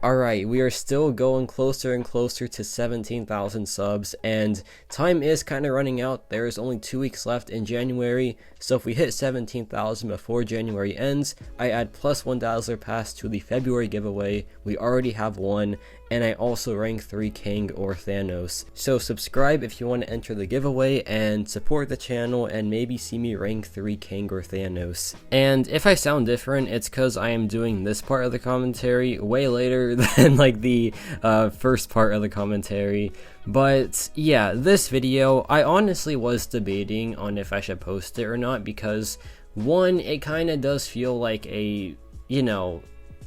Alright, we are still going closer and closer to 17,000 subs, and time is kind of running out. There is only 2 weeks left in January, so if we hit 17,000 before January ends, I add plus $1 Dazzler Pass to the February giveaway. We already have one, and I also rank 3 King or Thanos. So subscribe if you want to enter the giveaway, and support the channel, and maybe see me rank 3 King or Thanos. And if I sound different, it's because I am doing this part of the commentary way later than like the first part of the commentary. But yeah, this video, I honestly was debating on if I should post it or not, because one, it kind of does feel like a, you know,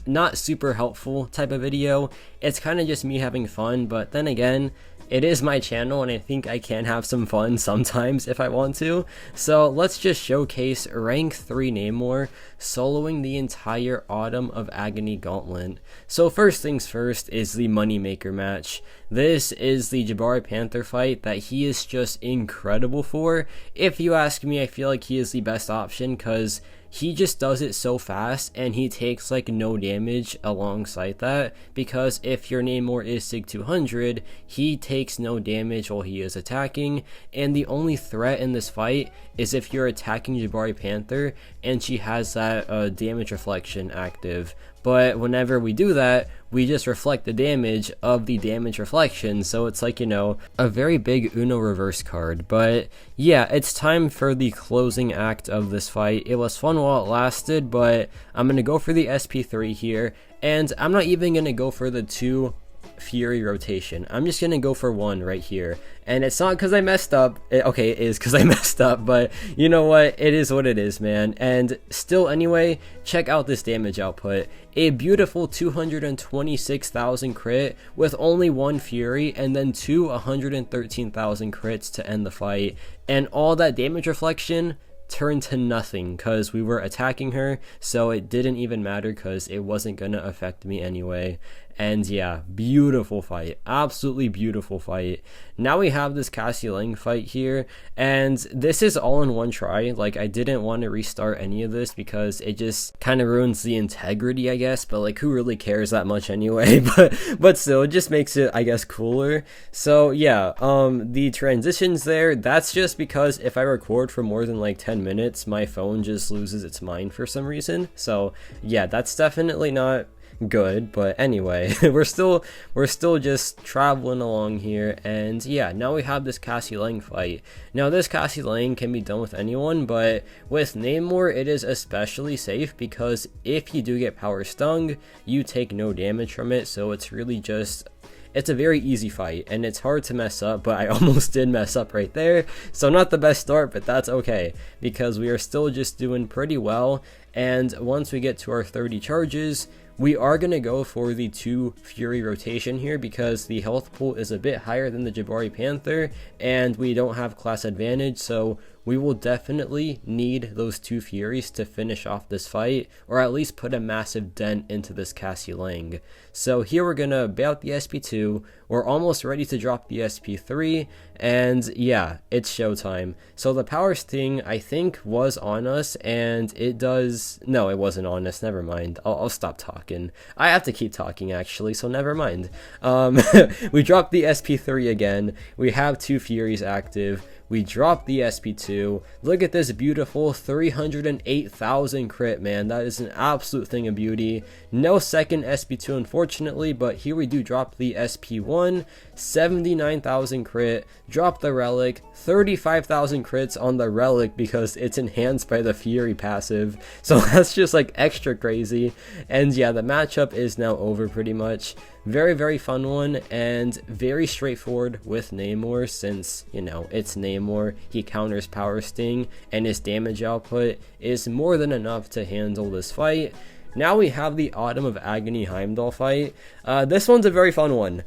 not super helpful type of video. It's kind of just me having fun, but then again, it is my channel and I think I can have some fun sometimes if I want to. So let's just showcase rank 3 NAMOR soloing the entire Autumn of Agony Gauntlet. So first things first is the moneymaker match. This is the Jabari Panther fight that he is just incredible for. If you ask me, I feel like he is the best option because he just does it so fast and he takes like no damage alongside that, because if your NAMOR is Sig 200, he takes no damage while he is attacking, and the only threat in this fight is if you're attacking Jabari Panther and she has that damage reflection active. But whenever we do that, we just reflect the damage of the damage reflection, so it's like, you know, a very big Uno reverse card. But yeah, it's time for the closing act of this fight. It was fun while it lasted, but I'm gonna go for the SP3 here, and I'm not even gonna go for the 2 Fury rotation. I'm just gonna go for 1 right here, and it's not because I messed up. Okay, it is because I messed up, but you know what, it is what it is, man. And still, anyway, check out this damage output. A beautiful 226,000 crit with only 1 Fury, and then 2 113,000 crits to end the fight, and all that damage reflection turned to nothing because we were attacking her, so it didn't even matter because it wasn't gonna affect me anyway. And yeah, beautiful fight, absolutely beautiful fight. Now we have this Cassie Lang fight here, and this is all in one try. Like, I didn't want to restart any of this because it just kind of ruins the integrity, I guess, but like, who really cares that much anyway? but still, it just makes it, I guess, cooler. So yeah, the transitions there, that's just because if I record for more than like 10 minutes, my phone just loses its mind for some reason. So yeah, that's definitely not good, but anyway, we're still just traveling along here. And yeah, now we have this Cassie Lang fight. Now this Cassie Lang can be done with anyone, but with NAMOR it is especially safe because if you do get power stung, you take no damage from it. So it's really just, it's a very easy fight, and it's hard to mess up, but I almost did mess up right there. So not the best start, but that's okay, because we are still just doing pretty well. And once we get to our 30 charges, we are going to go for the 2 Fury rotation here because the health pool is a bit higher than the Jabari Panther, and we don't have class advantage, so we will definitely need those 2 Furies to finish off this fight, or at least put a massive dent into this Cassie Lang. So here we're gonna bail out the SP2, we're almost ready to drop the SP3, and yeah, it's showtime. So the power sting, I think, was on us, and it does, no, it wasn't on us, never mind. I'll stop talking. I have to keep talking actually, so never mind. We dropped the SP3 again, we have 2 Furies active, we dropped the SP2. Look at this beautiful 308,000 crit, man. That is an absolute thing of beauty. No second SP2 unfortunately, but here we do drop the SP1, 79,000 crit, drop the relic, 35,000 crits on the relic because it's enhanced by the Fury passive. So that's just like extra crazy. And yeah, the matchup is now over pretty much. Very, very fun one, and very straightforward with NAMOR since, you know, it's NAMOR, he counters power sting, and his damage output is more than enough to handle this fight. Now we have the Autumn of Agony Heimdall fight. This one's a very fun one.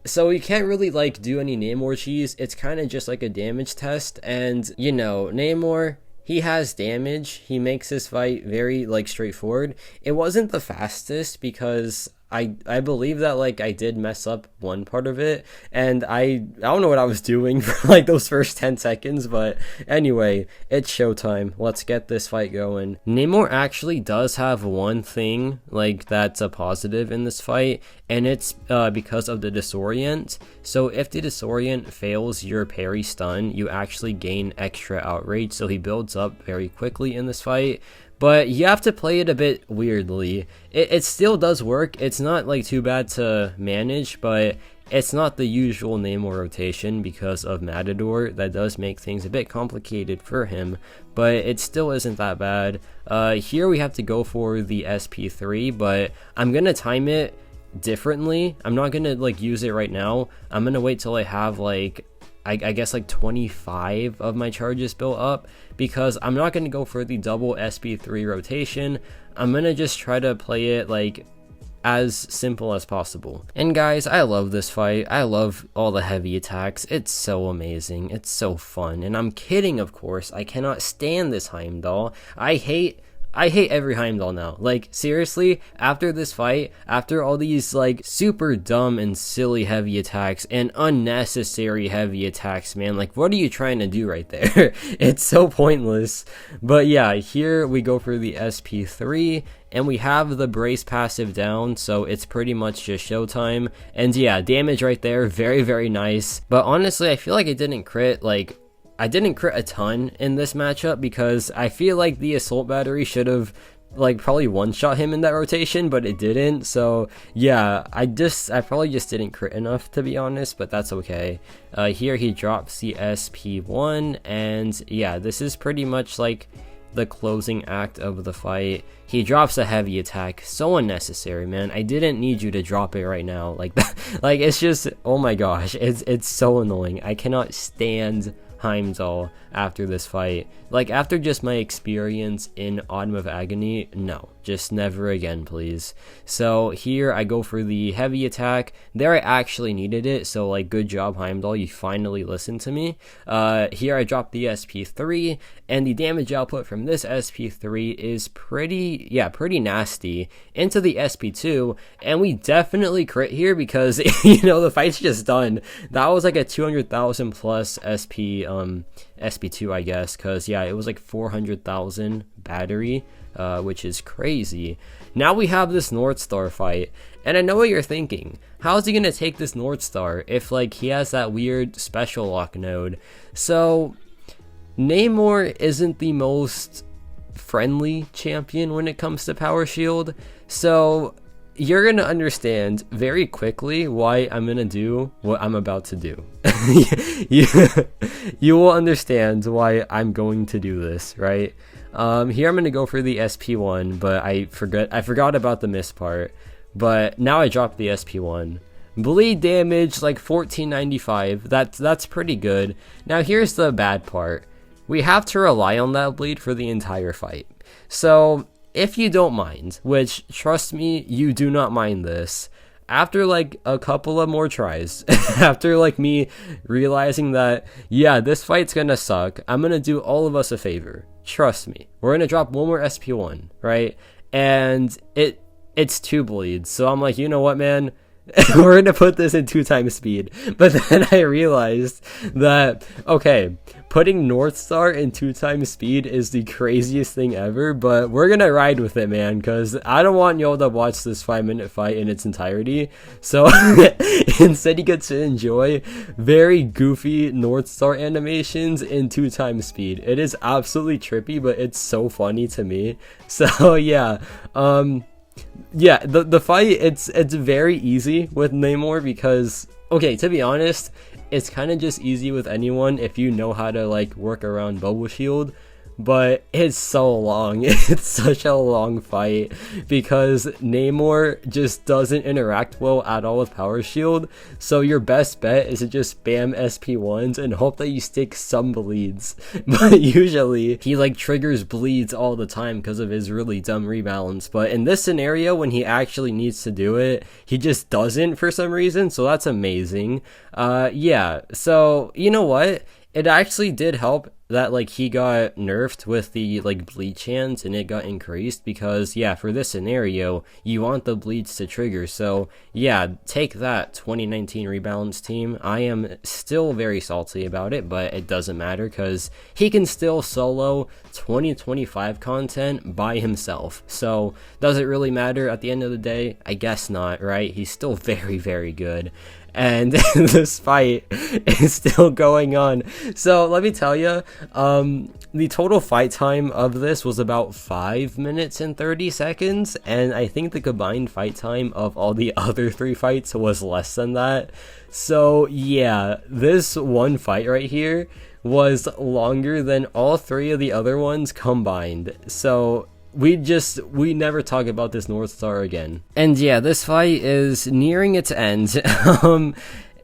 So you can't really like do any NAMOR cheese, it's kind of just like a damage test, and you know, NAMOR, he has damage, he makes this fight very like straightforward. It wasn't the fastest because I believe that like I did mess up one part of it, and I don't know what I was doing for like those first 10 seconds, but anyway, it's showtime. Let's get this fight going. Namor actually does have one thing like that's a positive in this fight, and it's because of the disorient. So if the disorient fails your parry stun, you actually gain extra outrage, so he builds up very quickly in this fight. But you have to play it a bit weirdly. It still does work. It's not like too bad to manage, but it's not the usual Namor rotation because of Matador. That does make things a bit complicated for him, but it still isn't that bad. Here we have to go for the SP3, but I'm gonna time it differently. I'm not gonna like use it right now. I'm gonna wait till I have like I guess like 25 of my charges built up, because I'm not going to go for the double SP3 rotation. I'm going to just try to play it like as simple as possible. And guys, I love this fight. I love all the heavy attacks. It's so amazing. It's so fun. And I'm kidding, of course. I cannot stand this Heimdall. I hate every Heimdall now. Like, seriously, after this fight, after all these, like, super dumb and silly heavy attacks and unnecessary heavy attacks, man, like, what are you trying to do right there? It's so pointless. But yeah, here we go for the SP3, and we have the brace passive down, so it's pretty much just showtime. And yeah, damage right there, very, very nice. But honestly, I feel like it didn't crit, like, I didn't crit a ton in this matchup because I feel like the assault battery should have like probably one-shot him in that rotation, but it didn't. So yeah, I probably just didn't crit enough, to be honest, but that's okay. Here he drops the SP1, and yeah, this is pretty much like the closing act of the fight. He drops a heavy attack, so unnecessary, man. I didn't need you to drop it right now like that. Like, it's just, oh my gosh, it's so annoying. I cannot stand Heimdall after this fight. Like, after just my experience in Autumn of Agony, no, just never again, please. So here I go for the heavy attack. There I actually needed it, so like, good job Heimdall, you finally listened to me. Here I dropped the SP3, and the damage output from this SP3 is pretty nasty into the SP2, and we definitely crit here because you know, the fight's just done. That was like a 200,000 plus SP2, I guess, because yeah, it was like 400,000 battery, which is crazy. Now we have this Northstar fight, and I know what you're thinking. How is he gonna take this Northstar if like he has that weird special lock node? So Namor isn't the most friendly champion when it comes to power shield, so you're gonna understand very quickly why I'm gonna do what I'm about to do. You will understand why I'm going to do this, right? Here I'm gonna go for the SP1, but I forgot about the miss part. But now I dropped the SP1. Bleed damage like 1495. That's pretty good. Now here's the bad part. We have to rely on that bleed for the entire fight. So if you don't mind, which trust me, you do not mind this, after like a couple of more tries, after like me realizing that, yeah, this fight's gonna suck, I'm gonna do all of us a favor. Trust me. We're gonna drop one more SP1, right? And it's 2 bleeds. So I'm like, you know what, man? We're gonna put this in 2 times speed. But then I realized that, okay, putting Northstar in 2 times speed is the craziest thing ever, but we're gonna ride with it, man, because I don't want y'all to watch this 5-minute fight in its entirety. So instead, you get to enjoy very goofy Northstar animations in 2 times speed. It is absolutely trippy, but it's so funny to me. So yeah, yeah, the fight, it's very easy with Namor because, okay, to be honest, it's kind of just easy with anyone if you know how to like work around bubble shield, but it's so long. It's such a long fight because Namor just doesn't interact well at all with power shield, so your best bet is to just spam SP1s and hope that you stick some bleeds. But usually he like triggers bleeds all the time because of his really dumb rebalance, but in this scenario when he actually needs to do it, he just doesn't for some reason, so that's amazing. Yeah, so you know what, it actually did help that like he got nerfed with the like bleach hands and it got increased, because yeah, for this scenario you want the bleach to trigger. So yeah, take that 2019 rebalance team. I am still very salty about it, but it doesn't matter because he can still solo 2025 content by himself. So does it really matter at the end of the day? I guess not, right? He's still very, very good. And this fight is still going on. So let me tell you, the total fight time of this was about 5 minutes and 30 seconds, and I think the combined fight time of all the other 3 fights was less than that. So yeah, this one fight right here was longer than all 3 of the other ones combined. So we never talk about this Northstar again. And yeah, this fight is nearing its end.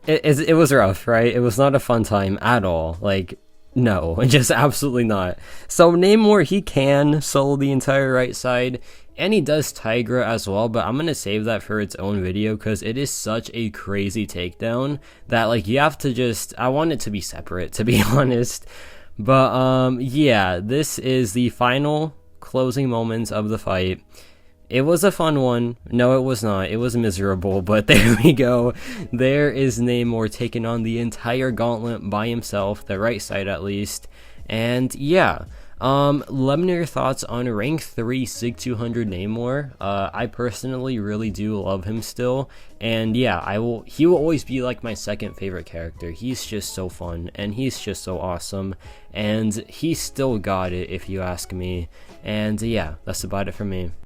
It was rough, right? It was not a fun time at all. Like, no, just absolutely not. So NAMOR, he can solo the entire right side, and he does Tigra as well, but I'm gonna save that for its own video because it is such a crazy takedown that like you have to just, I want it to be separate, to be honest. But yeah, this is the final closing moments of the fight. It was a fun one. No, it was not. It was miserable, but there we go. There is NAMOR taking on the entire gauntlet by himself, the right side at least. And yeah, let me know your thoughts on rank 3 Sig 200 NAMOR. I personally really do love him still, and yeah, he will always be like my second favorite character. He's just so fun, and he's just so awesome, and he still got it if you ask me. And yeah, that's about it for me.